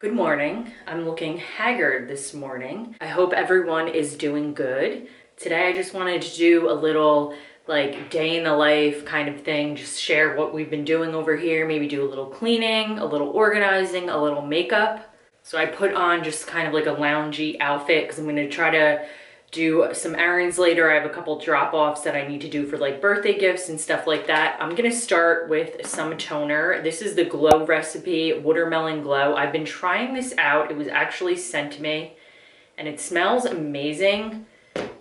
Good morning. I'm looking haggard this morning. I hope everyone is doing good. Today I just wanted to do a little like day in the life kind of thing, just share what we've been doing over here, maybe do a little cleaning, a little organizing, a little makeup. So I put on just kind of like a loungy outfit because I'm going to try to do some errands later. I have a couple drop-offs that I need to do for like birthday gifts and stuff like that. I'm gonna start with some toner. This is the Glow Recipe Watermelon Glow. I've been trying this out. It was actually sent to me and it smells amazing,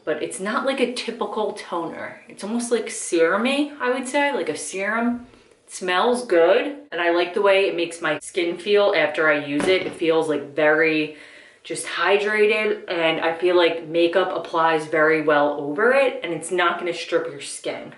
but it's not like a typical toner. It's almost like serum-y, I would say, like a serum. It smells good, and I like the way it makes my skin feel after I use it. It feels like very just hydrated, and I feel like makeup applies very well over it, and it's not going to strip your skin.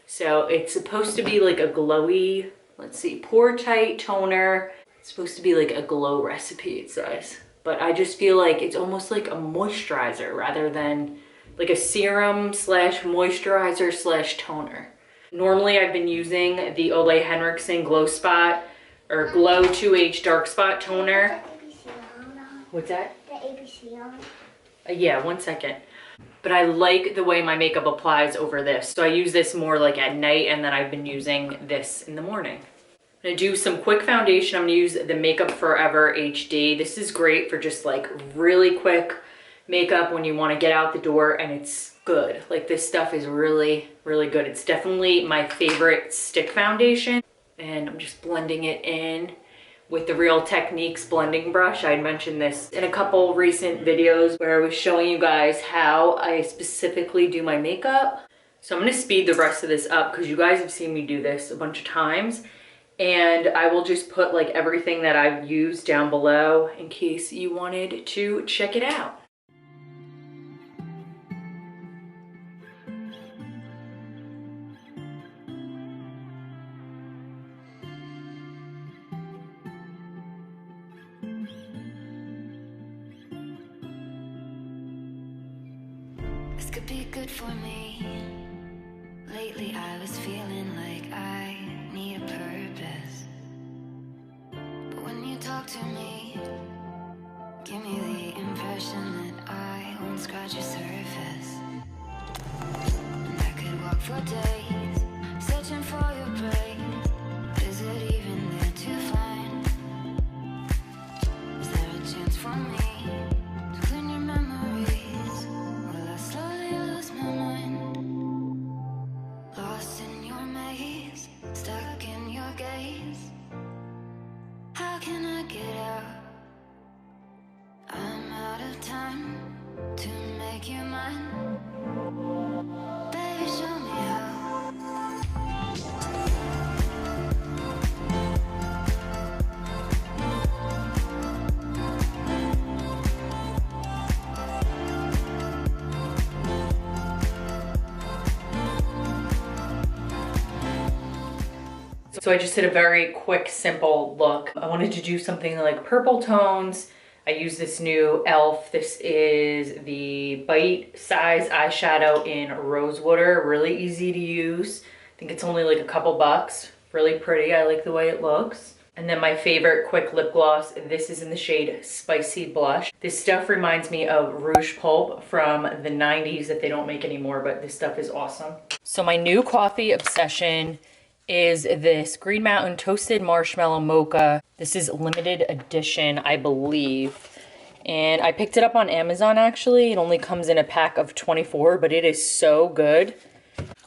So it's supposed to be like a glowy, let's see, pore tight toner. It's supposed to be like a glow recipe, it says. But I just feel like it's almost like a moisturizer rather than like a serum slash moisturizer slash toner. Normally I've been using the Ole Henriksen Glow Spot or Glow 2H Dark Spot Toner. What's that? The ABC on. Yeah, 1 second. But I like the way my makeup applies over this. So I use this more like at night, and then I've been using this in the morning. I'm gonna do some quick foundation. I'm gonna use the Makeup Forever HD. This is great for just like really quick makeup when you wanna get out the door, and it's good. Like this stuff is really, really good. It's definitely my favorite stick foundation. And I'm just blending it in with the Real Techniques blending brush. I mentioned this in a couple recent videos where I was showing you guys how I specifically do my makeup. So I'm gonna speed the rest of this up because you guys have seen me do this a bunch of times. And I will just put like everything that I've used down below in case you wanted to check it out. This could be good for me. Lately I was feeling like I need a purpose. But when you talk to me, give me the impression that I won't scratch your surface. And I could walk for days, searching for your praise. Is it even there to find? Is there a chance for me to clean your memories? Will I slowly lose my mind? Lost in your maze, stuck in your gaze. How can I get out? I'm out of time to make you mine. Baby, show me how. So I just did a very quick, simple look. I wanted to do something like purple tones. I use this new e.l.f. This is the Bite Size eyeshadow in Rose Water. Really easy to use. I think it's only like a couple bucks. Really pretty. I like the way it looks. And then my favorite quick lip gloss. This is in the shade Spicy Blush. This stuff reminds me of Rouge Pulp from the 90s that they don't make anymore, but this stuff is awesome. So my new coffee obsession is this Green Mountain Toasted Marshmallow Mocha. This is limited edition, I believe. And I picked it up on Amazon actually. It only comes in a pack of 24, but it is so good.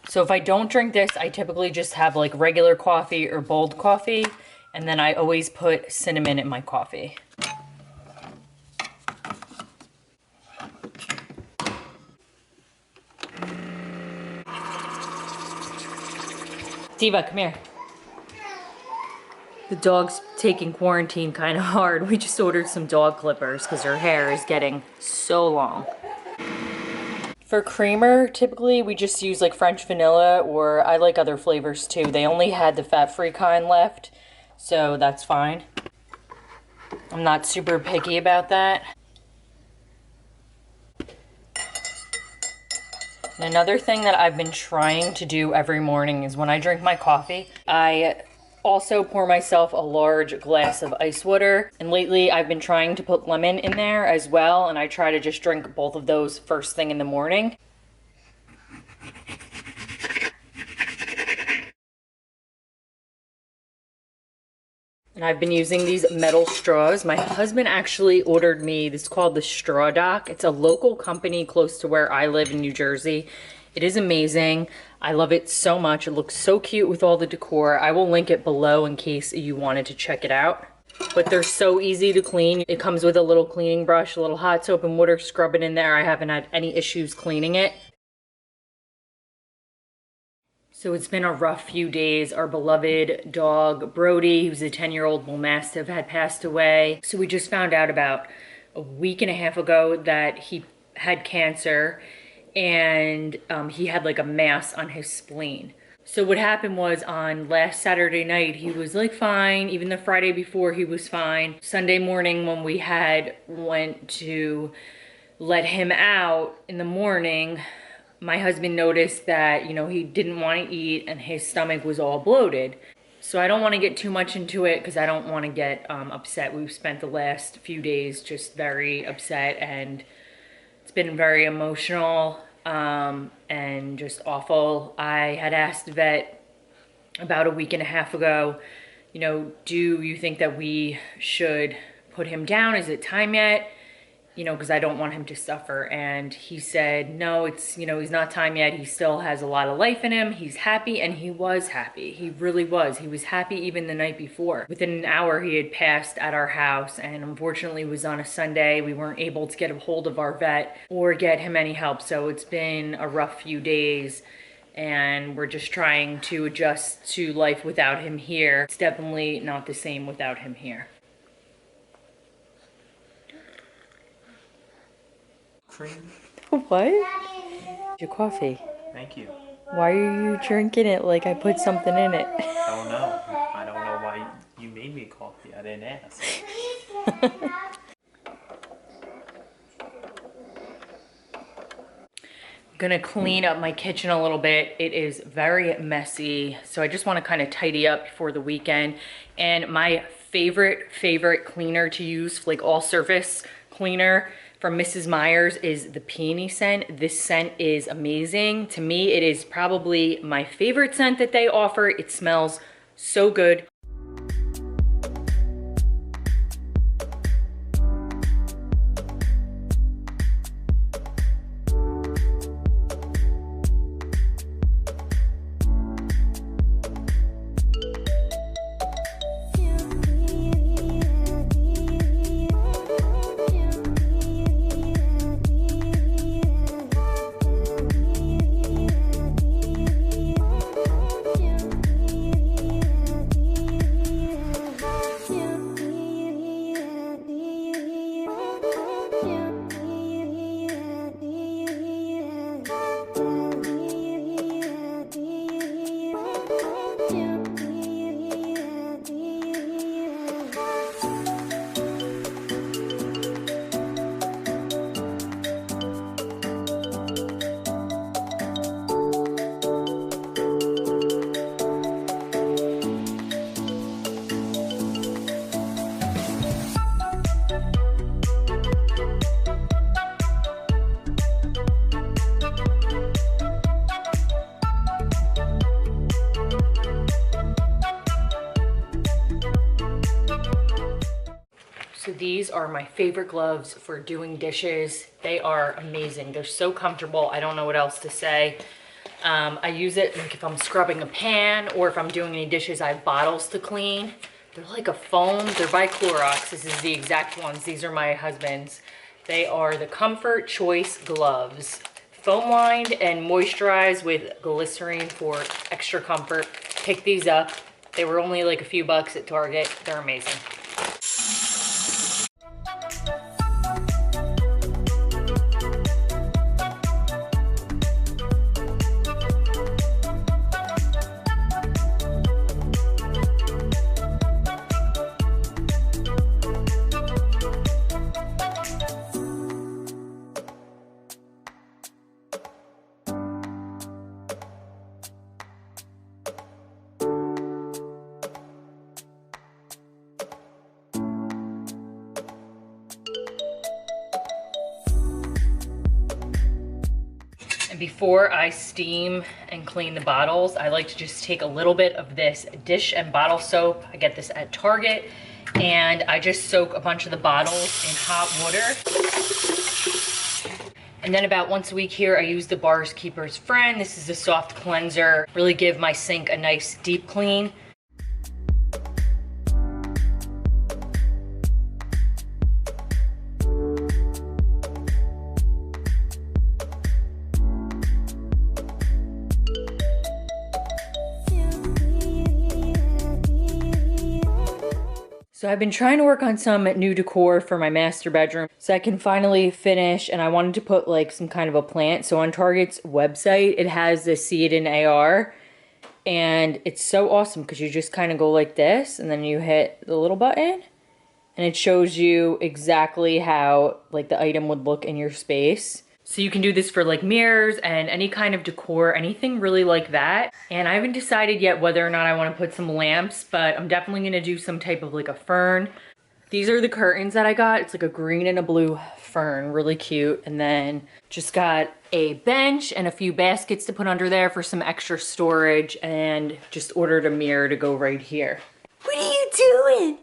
So if I don't drink this, I typically just have like regular coffee or bold coffee. And then I always put cinnamon in my coffee. Diva, come here. The dog's taking quarantine kind of hard. We just ordered some dog clippers because her hair is getting so long. For creamer, typically we just use like French vanilla, or I like other flavors too. They only had the fat-free kind left, so that's fine. I'm not super picky about that. And another thing that I've been trying to do every morning is when I drink my coffee, I Also pour myself a large glass of ice water. And lately I've been trying to put lemon in there as well, and I try to just drink both of those first thing in the morning. And I've been using these metal straws. My husband actually ordered me, this is called the Straw Dock. It's a local company close to where I live in New Jersey. It is amazing. I love it so much. It looks so cute with all the decor. I will link it below in case you wanted to check it out. But they're so easy to clean. It comes with a little cleaning brush, a little hot soap and water, scrub it in there. I haven't had any issues cleaning it. So it's been a rough few days. Our beloved dog, Brody, who's a 10-year-old bull mastiff, had passed away. So we just found out about a week and a half ago that he had cancer, and he had like a mass on his spleen. So what happened was, on last Saturday night, he was like fine. Even the Friday before, he was fine. Sunday morning, when we went to let him out in the morning, my husband noticed that, you know, he didn't want to eat and his stomach was all bloated. So I don't want to get too much into it because I don't want to get upset. We've spent the last few days just very upset, and it's been very emotional and just awful. I had asked the vet about a week and a half ago, you know, do you think that we should put him down? Is it time yet? You know, because I don't want him to suffer. And he said, no, it's, you know, he's not time yet. He still has a lot of life in him. He's happy, and he was happy. He really was. He was happy even the night before. Within an hour, he had passed at our house, and unfortunately it was on a Sunday. We weren't able to get a hold of our vet or get him any help. So it's been a rough few days, and we're just trying to adjust to life without him here. It's definitely not the same without him here. Cream. What? Your coffee. Thank you. Why are you drinking it like I put something in it? I don't know. I don't know why you made me coffee. I didn't ask. I'm gonna clean up my kitchen a little bit. It is very messy, so I just want to kind of tidy up before the weekend. And my favorite cleaner to use, like all surface cleaner from Mrs. Meyer's, is the peony scent. This scent is amazing. To me, it is probably my favorite scent that they offer. It smells so good. So these are my favorite gloves for doing dishes. They are amazing. They're so comfortable. I don't know what else to say. I use it like if I'm scrubbing a pan, or if I'm doing any dishes. I have bottles to clean. They're like a foam. They're by Clorox. This is the exact ones. These are my husband's. They are the Comfort Choice gloves. Foam lined and moisturized with glycerin for extra comfort. Pick these up. They were only like a few bucks at Target. They're amazing. before I steam and clean the bottles, I like to just take a little bit of this dish and bottle soap. I get this at Target, and I just soak a bunch of the bottles in hot water. And then about once a week here, I use the Bar's Keeper's Friend. This is a soft cleanser. Really give my sink a nice deep clean. So I've been trying to work on some new decor for my master bedroom so I can finally finish, and I wanted to put like some kind of a plant. So on Target's website, it has the See It in AR, and it's so awesome because you just kind of go like this and then you hit the little button and it shows you exactly how like the item would look in your space. So you can do this for like mirrors and any kind of decor, anything really like that. And I haven't decided yet whether or not I want to put some lamps, but I'm definitely going to do some type of like a fern. These are the curtains that I got. It's like a green and a blue fern, really cute. And then just got a bench and a few baskets to put under there for some extra storage, and just ordered a mirror to go right here. What are you doing?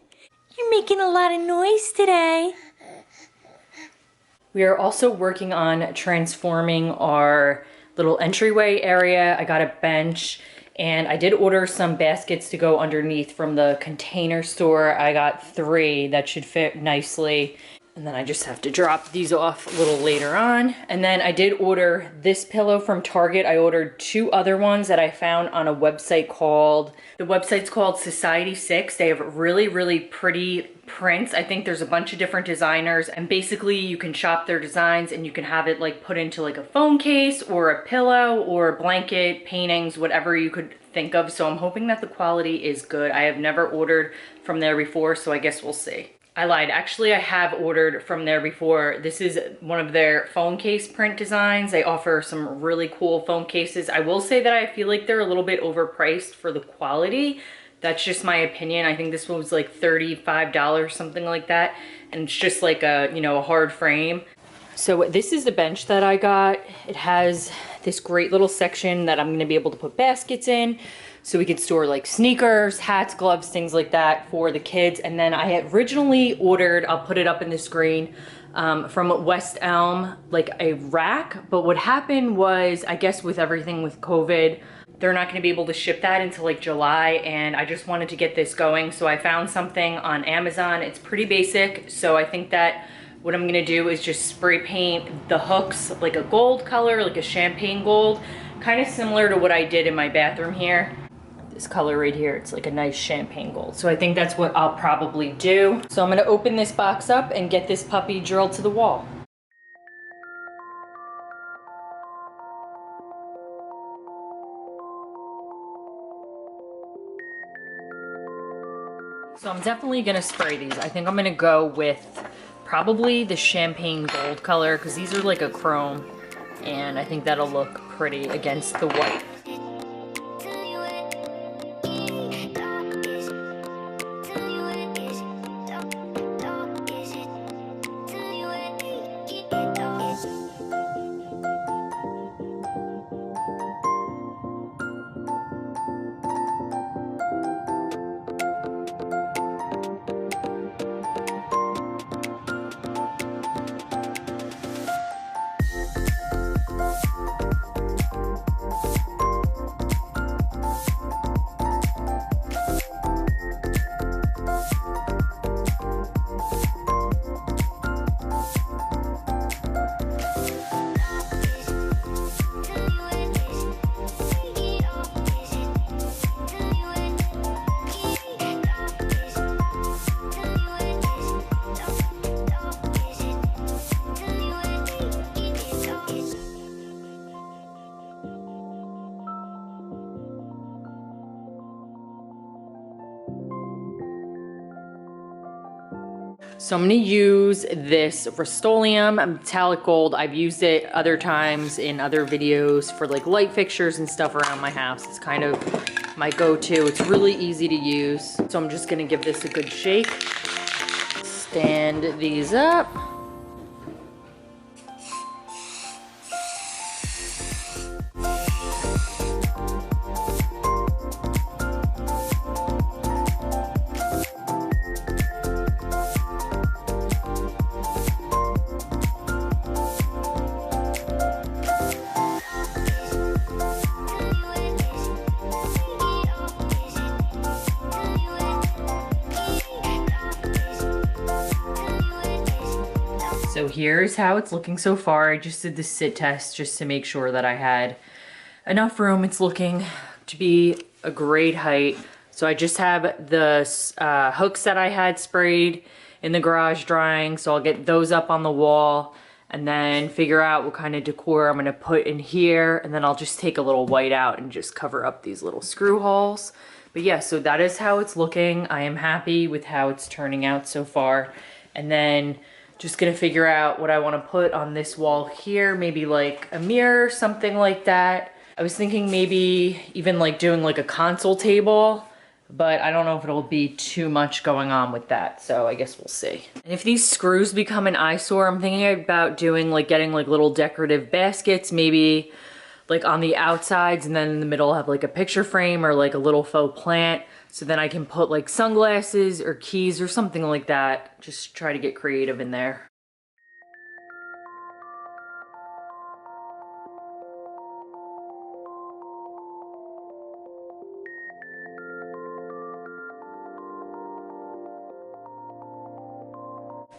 You're making a lot of noise today. We are also working on transforming our little entryway area. I got a bench, and I did order some baskets to go underneath from the Container Store. I got 3 that should fit nicely. And then I just have to drop these off a little later on. And then I did order this pillow from Target. I ordered 2 other ones that I found on a website called, the website's called Society6. They have really, really pretty prints. I think there's a bunch of different designers, and basically you can shop their designs and you can have it like put into like a phone case or a pillow or a blanket, paintings, whatever you could think of. So I'm hoping that the quality is good. I have never ordered from there before, so I guess we'll see. I lied. Actually, I have ordered from there before. This is one of their phone case print designs. They offer some really cool phone cases. I will say that I feel like they're a little bit overpriced for the quality. That's just my opinion. I think this one was like $35, something like that. And it's just like a, you know, a hard frame. So this is the bench that I got. It has this great little section that I'm going to be able to put baskets in. So we could store like sneakers, hats, gloves, things like that for the kids. And then I had originally ordered, I'll put it up in the screen, from West Elm, like a rack. But what happened was, I guess with everything with COVID, they're not going to be able to ship that until like July, and I just wanted to get this going. So I found something on Amazon. It's pretty basic. So I think that what I'm going to do is just spray paint the hooks like a gold color, like a champagne gold, kind of similar to what I did in my bathroom here. This color right here, it's like a nice champagne gold. So I think that's what I'll probably do. So I'm going to open this box up and get this puppy drilled to the wall. So I'm definitely gonna spray these. I think I'm gonna go with probably the champagne gold color, because these are like a chrome, and I think that'll look pretty against the white. So I'm gonna use this Rust-Oleum metallic gold. I've used it other times in other videos for like light fixtures and stuff around my house. It's kind of my go-to. It's really easy to use. So I'm just gonna give this a good shake. Stand these up. So here's how it's looking so far. I just did the sit test just to make sure that I had enough room. It's looking to be a great height. So I just have the hooks that I had sprayed in the garage drying. So I'll get those up on the wall and then figure out what kind of decor I'm gonna put in here. And then I'll just take a little white out and just cover up these little screw holes. But yeah, so that is how it's looking. I am happy with how it's turning out so far. And then just gonna figure out what I wanna put on this wall here. Maybe like a mirror, something like that. I was thinking maybe even like doing like a console table, but I don't know if it'll be too much going on with that. So I guess we'll see. And if these screws become an eyesore, I'm thinking about doing like getting like little decorative baskets, maybe like on the outsides, and then in the middle have like a picture frame or like a little faux plant. So then I can put like sunglasses or keys or something like that. Just try to get creative in there.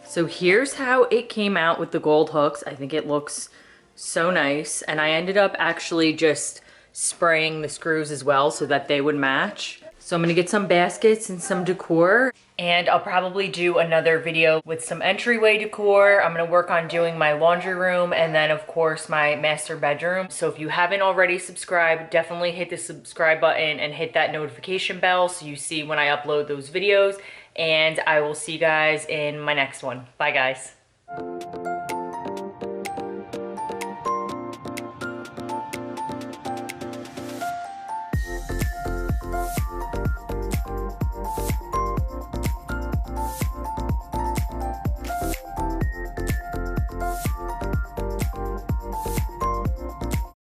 So here's how it came out with the gold hooks. I think it looks so nice. And I ended up actually just spraying the screws as well so that they would match. So I'm gonna get some baskets and some decor, and I'll probably do another video with some entryway decor. I'm gonna work on doing my laundry room and then of course my master bedroom. So if you haven't already subscribed, definitely hit the subscribe button and hit that notification bell so you see when I upload those videos. And I will see you guys in my next one. Bye guys.